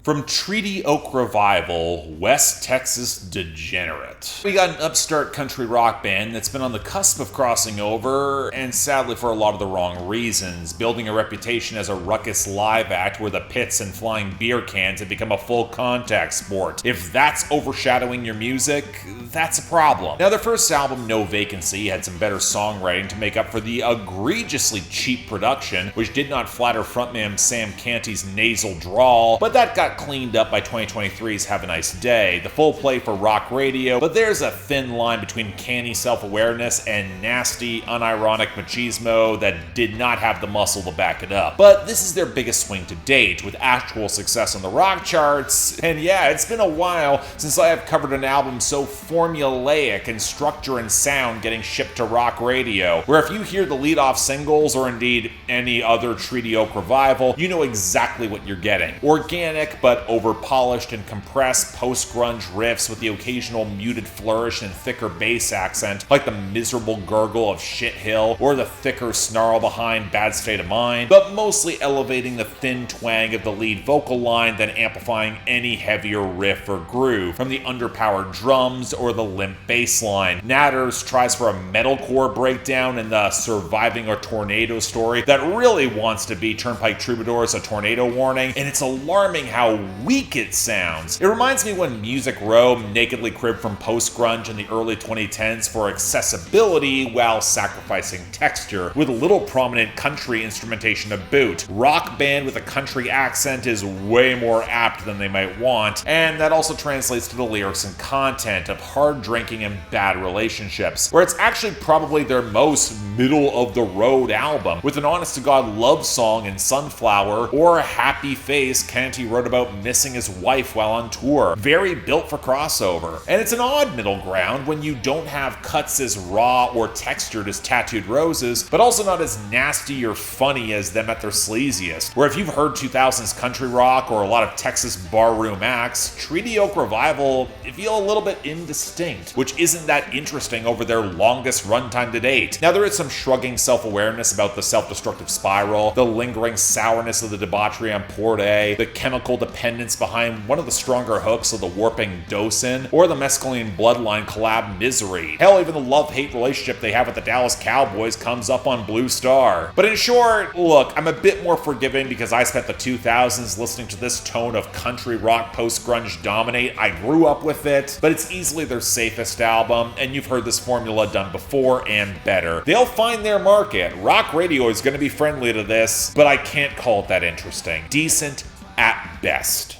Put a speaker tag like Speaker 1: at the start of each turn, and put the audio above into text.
Speaker 1: From Treaty Oak Revival, West Texas Degenerate. We got an upstart country rock band that's been on the cusp of crossing over, and sadly for a lot of the wrong reasons, building a reputation as a raucous live act where the pits and flying beer cans have become a full contact sport. If that's overshadowing your music, that's a problem. Now, their first album, No Vacancy, had some better songwriting to make up for the egregiously cheap production, which did not flatter frontman Sam Canty's nasal drawl, but that got cleaned up by 2023's Have a Nice Day, the full play for rock radio, but there's a thin line between canny self-awareness and nasty, unironic machismo that did not have the muscle to back it up. But this is their biggest swing to date, with actual success on the rock charts, and yeah, it's been a while since I have covered an album so formulaic in structure and sound getting shipped to rock radio, where if you hear the lead-off singles, or indeed any other Treaty Oak Revival, you know exactly what you're getting. Organic, but over-polished and compressed post-grunge riffs with the occasional muted flourish and thicker bass accent, like the miserable gurgle of Shit Hill, or the thicker snarl behind Bad State of Mind, but mostly elevating the thin twang of the lead vocal line than amplifying any heavier riff or groove, from the underpowered drums or the limp bass line. Naders tries for a metalcore breakdown in the Surviving a Tornado story that really wants to be Turnpike Troubadour's A Tornado Warning, and it's alarming how weak it sounds. It reminds me when Music Row nakedly cribbed from post-grunge in the early 2010s for accessibility while sacrificing texture, with a little prominent country instrumentation to boot. Rock band with a country accent is way more apt than they might want, and that also translates to the lyrics and content of hard drinking and bad relationships, where it's actually probably their most middle-of-the-road album, with an honest-to-God love song in Sunflower, or a happy face Canty wrote about missing his wife while on tour. Very built for crossover. And it's an odd middle ground when you don't have cuts as raw or textured as Tattooed Roses, but also not as nasty or funny as them at their sleaziest. Where if you've heard 2000s country rock or a lot of Texas barroom acts, Treaty Oak Revival feel a little bit indistinct, which isn't that interesting over their longest runtime to date. Now, there is some shrugging self-awareness about the self-destructive spiral, the lingering sourness of the debauchery on Port A, the chemical dependence behind one of the stronger hooks of the warping Dosin, or the Muscadine Bloodline collab Misery. Hell, even the love-hate relationship they have with the Dallas Cowboys comes up on Blue Star. But in short, look, I'm a bit more forgiving because I spent the 2000s listening to this tone of country rock post-grunge dominate. I grew up with it, but it's easily their safest album, and you've heard this formula done before and better. They'll find their market. Rock radio is going to be friendly to this, but I can't call it that interesting. Decent at best.